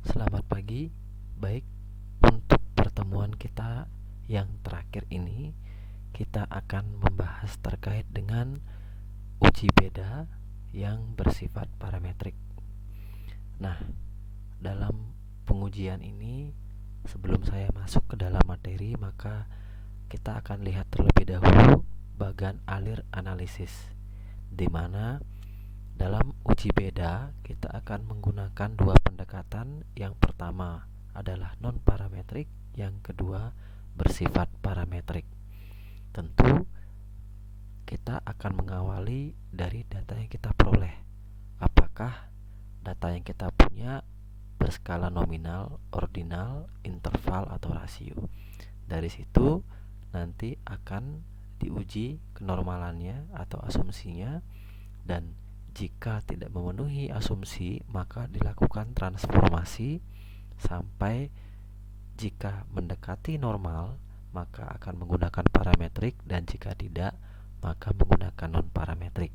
Selamat pagi. Baik, untuk pertemuan kita yang terakhir ini, kita akan membahas terkait dengan uji beda yang bersifat parametrik. Nah, dalam pengujian ini, sebelum saya masuk ke dalam materi, maka kita akan lihat terlebih dahulu bagian alir analisis, di mana dalam uji beda kita akan menggunakan dua pendekatan. Yang pertama adalah non parametrik, yang kedua bersifat parametrik. Tentu kita akan mengawali dari data yang kita peroleh. Apakah data yang kita punya berskala nominal, ordinal, interval, atau rasio. Dari situ nanti akan diuji kenormalannya atau asumsinya, dan jika tidak memenuhi asumsi maka dilakukan transformasi sampai jika mendekati normal maka akan menggunakan parametrik, dan jika tidak maka menggunakan non parametrik.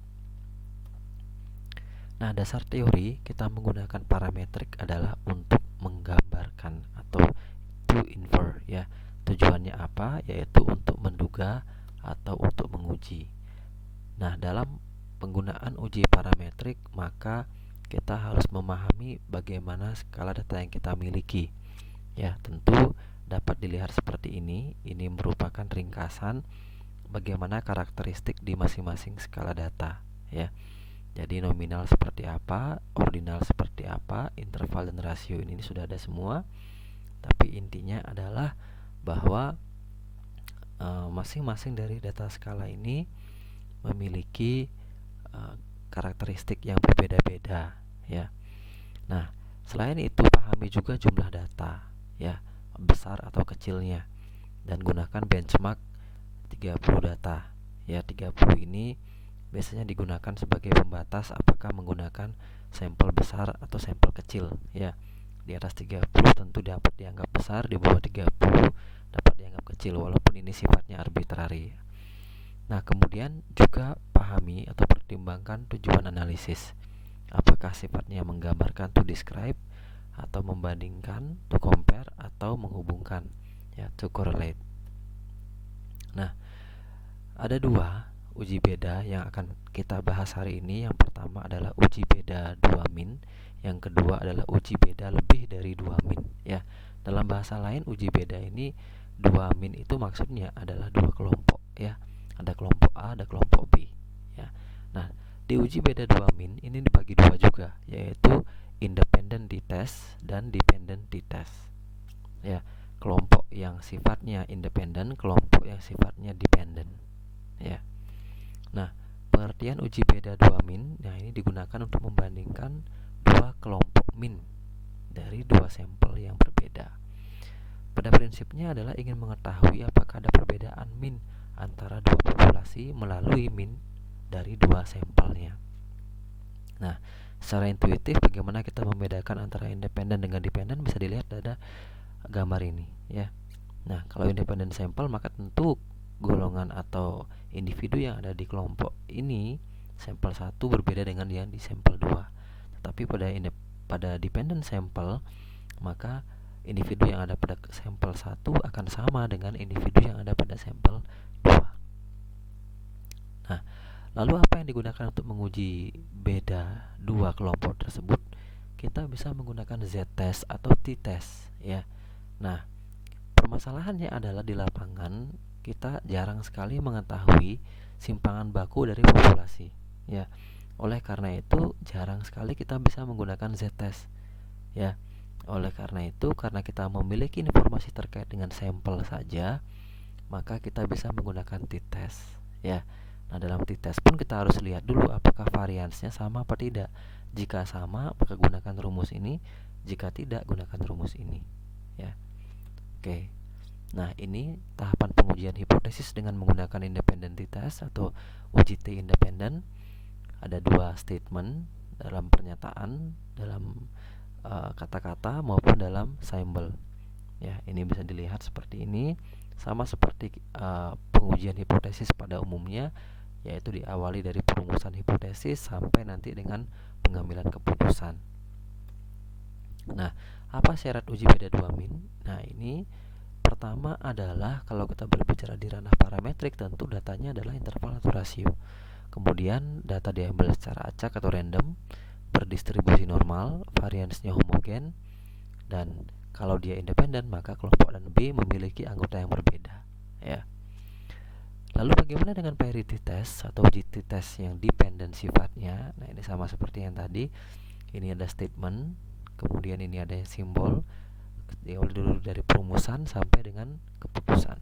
Nah, dasar teori kita menggunakan parametrik adalah untuk menggambarkan atau to infer, ya. Tujuannya apa? Yaitu untuk menduga atau untuk menguji. Nah, dalam penggunaan uji parametrik maka kita harus memahami bagaimana skala data yang kita miliki. Ya, tentu dapat dilihat seperti ini. Ini merupakan ringkasan bagaimana karakteristik di masing-masing skala data, ya. Jadi nominal seperti apa, ordinal seperti apa, interval dan rasio ini sudah ada semua. Tapi intinya adalah bahwa masing-masing dari data skala ini memiliki karakteristik yang berbeda-beda, ya. Nah, selain itu pahami juga jumlah data, ya, besar atau kecilnya, dan gunakan benchmark 30 data. Ya, 30 ini biasanya digunakan sebagai pembatas apakah menggunakan sampel besar atau sampel kecil, ya. Di atas 30 tentu dapat dianggap besar, di bawah 30 dapat dianggap kecil, walaupun ini sifatnya arbitrari. Nah, kemudian juga pahami atau pertimbangkan tujuan analisis. Apakah sifatnya menggambarkan, to describe, atau membandingkan, to compare, atau menghubungkan, ya, to correlate. Nah, ada dua uji beda yang akan kita bahas hari ini. Yang pertama adalah uji beda 2 min, yang kedua adalah uji beda lebih dari 2 min, ya. Dalam bahasa lain, uji beda ini 2 min itu maksudnya adalah dua kelompok, ya. Ada kelompok A, ada kelompok B, ya. Nah, di uji beda 2 min ini dibagi dua juga, yaitu independent t-test dan dependent t-test, ya. Kelompok yang sifatnya independen, kelompok yang sifatnya dependent, ya. Nah, pengertian uji beda 2 min, nah ini digunakan untuk membandingkan dua kelompok min dari dua sampel yang berbeda. Pada prinsipnya adalah ingin mengetahui apakah ada perbedaan min antara dua populasi melalui min dari dua sampelnya. Nah, secara intuitif bagaimana kita membedakan antara independen dengan dependen bisa dilihat pada gambar ini, ya. Nah, kalau independen sampel maka tentu golongan atau individu yang ada di kelompok ini sampel 1 berbeda dengan yang di sampel 2. Tetapi pada dependent sampel maka individu yang ada pada sampel 1 akan sama dengan individu yang ada pada sampel 2. Nah, lalu apa yang digunakan untuk menguji beda dua kelompok tersebut? Kita bisa menggunakan z-test atau t-test, ya. Nah, permasalahannya adalah di lapangan kita jarang sekali mengetahui simpangan baku dari populasi, ya. Oleh karena itu jarang sekali kita bisa menggunakan z-test, ya. Oleh karena itu, karena kita memiliki informasi terkait dengan sampel saja, maka kita bisa menggunakan t-test, ya. Nah, dalam t-test pun kita harus lihat dulu apakah variansnya sama apa tidak. Jika sama, maka gunakan rumus ini. Jika tidak, gunakan rumus ini, ya. Oke. Nah, ini tahapan pengujian hipotesis dengan menggunakan independent t-test atau uji T independen. Ada dua statement dalam pernyataan, dalam kata-kata maupun dalam symbol. Ya, ini bisa dilihat seperti ini, sama seperti pengujian hipotesis pada umumnya, yaitu diawali dari perumusan hipotesis sampai nanti dengan pengambilan keputusan. Nah, Apa syarat uji beda 2 min? Nah, ini pertama adalah kalau kita berbicara di ranah parametrik, tentu datanya adalah interval atau rasio. Kemudian data diambil secara acak atau random, berdistribusi normal, variansnya homogen, dan kalau dia independen maka kelompok dan B memiliki anggota yang berbeda, ya. Lalu bagaimana dengan parity test atau uji test yang dependen sifatnya? Nah, ini sama seperti yang tadi. Ini ada statement, kemudian ini ada simbol, diawali dulu dari perumusan sampai dengan keputusan.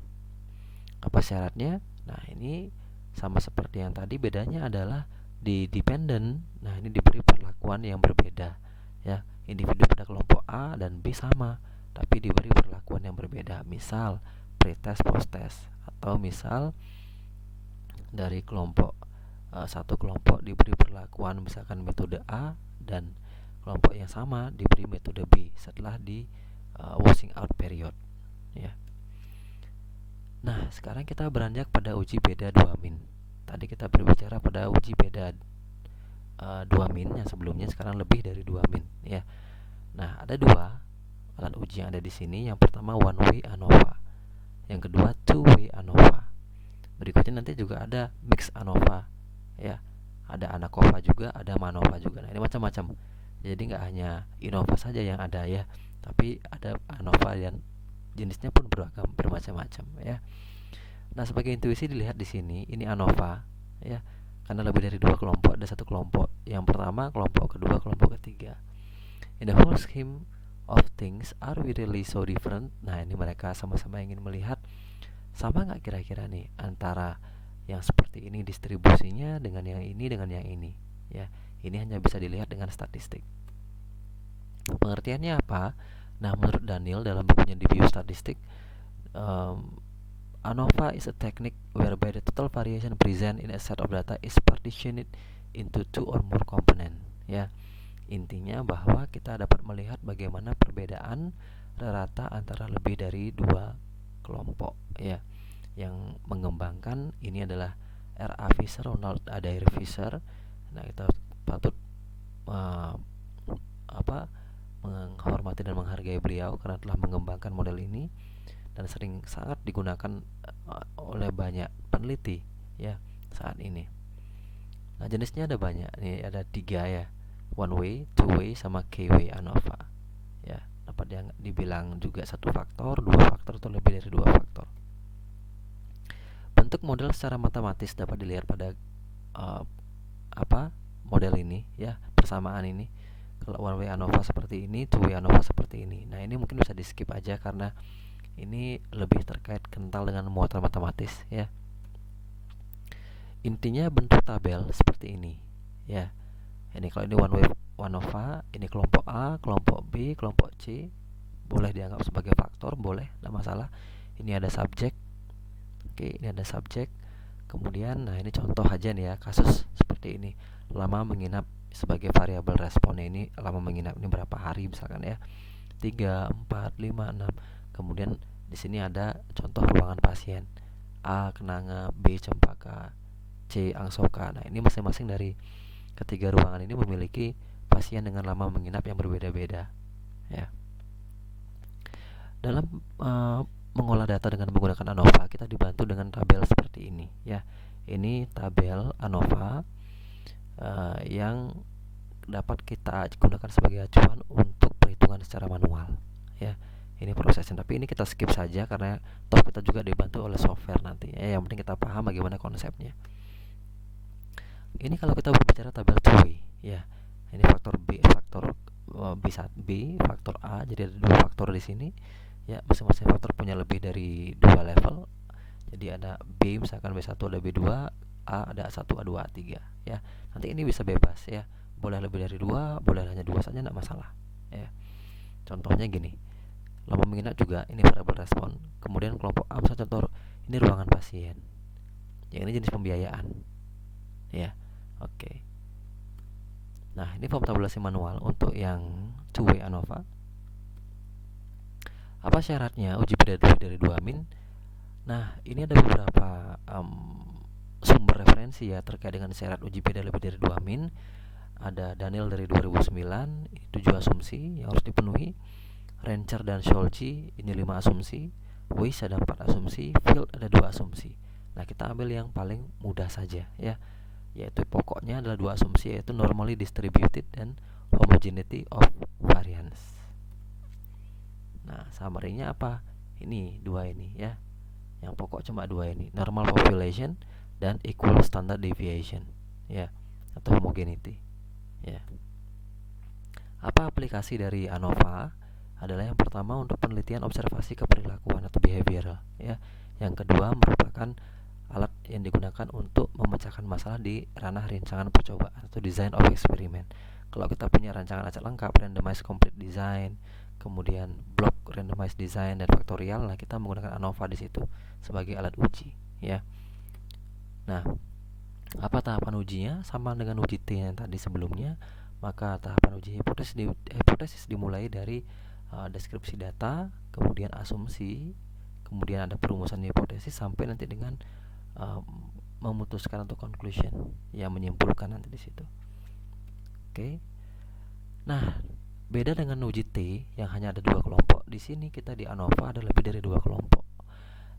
Apa syaratnya? Nah, ini sama seperti yang tadi, bedanya adalah di dependent. Nah, ini diberi perlakuan yang berbeda, ya. Individu pada kelompok A dan B sama, tapi diberi perlakuan yang berbeda. Misal pretest posttest, atau misal dari kelompok satu kelompok diberi perlakuan misalkan metode A, dan kelompok yang sama diberi metode B setelah di washing out period, ya. Nah, sekarang kita beranjak pada uji beda 2 min. Tadi kita berbicara pada uji beda 2 min yang sebelumnya, sekarang lebih dari 2 min, ya. Nah, ada dua alat uji yang ada di sini. Yang pertama one way ANOVA, yang kedua two way ANOVA. Berikutnya nanti juga ada mix ANOVA, ya. Ada ANACOVA juga, ada MANOVA juga. Nah, ini macam-macam. Jadi nggak hanya INOVA saja yang ada, ya, tapi ada ANOVA dan jenisnya pun beragam, bermacam-macam, ya. Nah, sebagai intuisi dilihat di sini, ini ANOVA, ya, karena lebih dari dua kelompok, ada satu kelompok yang pertama, kelompok kedua, kelompok ketiga. In the whole scheme of things, are we really so different? Nah, ini mereka sama-sama ingin melihat sama nggak kira-kira nih antara yang seperti ini distribusinya dengan yang ini dengan yang ini, ya. Ini hanya bisa dilihat dengan statistik. Pengertiannya apa? Nah, menurut Daniel dalam bukunya di Biostatistik, ANOVA is a technique whereby the total variation present in a set of data is partitioned into two or more component, ya. Intinya bahwa kita dapat melihat bagaimana perbedaan rata antara lebih dari dua kelompok, ya. Yang mengembangkan ini adalah R.A. Fisher, Ronald Adair Fisher. Nah, kita patut menghormati dan menghargai beliau karena telah mengembangkan model ini dan sangat digunakan oleh banyak peneliti, ya, saat ini. Nah, jenisnya ada banyak. Ini ada 3, ya. One way, two way, sama K-way ANOVA, ya. Dapat dibilang juga satu faktor, dua faktor, atau lebih dari dua faktor. Bentuk model secara matematis dapat dilihat pada model ini, ya, persamaan ini. Kalau one way ANOVA seperti ini, two way ANOVA seperti ini. Nah, ini mungkin bisa di skip aja karena ini lebih terkait kental dengan muatan matematis, ya. Intinya bentuk tabel seperti ini, ya. Ini kalau ini one way ANOVA, ini kelompok A, kelompok B, kelompok C, boleh dianggap sebagai faktor, boleh, tidak masalah. Ini ada subjek. Oke, ini ada subjek. Kemudian, nah, ini contoh aja nih, ya, kasus seperti ini. Lama menginap sebagai variabel responnya, ini lama menginap ini berapa hari misalkan, ya. 3, 4, 5, 6. Kemudian di sini ada contoh ruangan pasien. A kenanga, B cempaka, C angsoka. Nah, ini masing-masing dari ketiga ruangan ini memiliki pasien dengan lama menginap yang berbeda-beda, ya. Dalam mengolah data dengan menggunakan ANOVA, kita dibantu dengan tabel seperti ini, ya. Ini tabel ANOVA yang dapat kita gunakan sebagai acuan untuk perhitungan secara manual, ya. Ini prosesnya, tapi ini kita skip saja karena toh kita juga dibantu oleh software nanti, ya. Yang penting kita paham bagaimana konsepnya. Ini kalau kita berbicara tabel two-way, ya. Ini faktor B, faktor B, faktor A. Jadi ada dua faktor di sini, ya. Masing-masing faktor punya lebih dari 2 level. Jadi ada B, misalkan B1 ada B2, A ada A1, A2, A3, ya. Nanti ini bisa bebas, ya. Boleh lebih dari 2, boleh hanya 2 saja, tidak masalah, ya. Contohnya gini. Lama menginap juga ini variabel respon. Kemudian kelompok A, misalnya contoh ini ruangan pasien. Yang ini jenis pembiayaan, ya. Oke. Nah, ini form tabulasi manual untuk yang two-way ANOVA. Apa syaratnya uji beda lebih dari 2 min? Nah, ini ada beberapa sumber referensi, ya, terkait dengan syarat uji beda lebih dari 2 min. Ada Daniel dari 2009, 7 asumsi yang harus dipenuhi. Rancher dan Scholzi ini 5 asumsi, Weiss ada 4 asumsi, Field ada 2 asumsi. Nah, kita ambil yang paling mudah saja ya, yaitu pokoknya adalah 2 asumsi, yaitu normally distributed dan homogeneity of variance. Nah, summary-nya apa? Ini 2 ini ya. Yang pokok cuma 2 ini, normal population dan equal standard deviation ya, atau homogeneity ya. Apa aplikasi dari ANOVA? Adalah yang pertama untuk penelitian observasi keperilakuan atau behavioral ya. Yang kedua merupakan alat yang digunakan untuk memecahkan masalah di ranah rancangan percobaan atau design of experiment. Kalau kita punya rancangan acak lengkap, randomized complete design, kemudian block randomized design dan faktorial, nah kita menggunakan ANOVA di situ sebagai alat uji ya. Nah, apa tahapan ujinya? Sama dengan uji T yang tadi sebelumnya. Maka tahapan uji hipotesis dimulai dari deskripsi data, kemudian asumsi, kemudian ada perumusan hipotesis sampai nanti dengan memutuskan atau conclusion yang menyimpulkan nanti di situ. Oke. Nah, beda dengan uji T yang hanya ada 2 kelompok, di sini kita di ANOVA ada lebih dari 2 kelompok.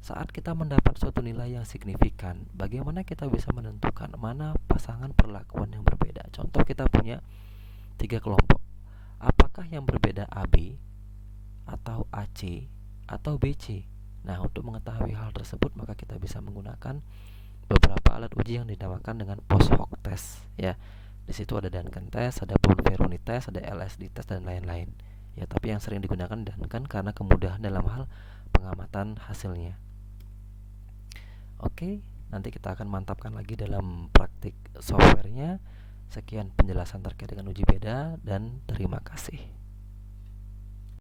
Saat kita mendapat suatu nilai yang signifikan, bagaimana kita bisa menentukan mana pasangan perlakuan yang berbeda? Contoh, kita punya 3 kelompok. Apakah yang berbeda AB atau AC atau BC? Nah, untuk mengetahui hal tersebut maka kita bisa menggunakan beberapa alat uji yang dinamakan dengan post hoc test ya. Di situ ada Duncan test, ada Bonferroni test, ada LSD test dan lain-lain. Ya, tapi yang sering digunakan Duncan karena kemudahan dalam hal pengamatan hasilnya. Oke, nanti kita akan mantapkan lagi dalam praktik softwarenya. Sekian penjelasan terkait dengan uji beda dan terima kasih.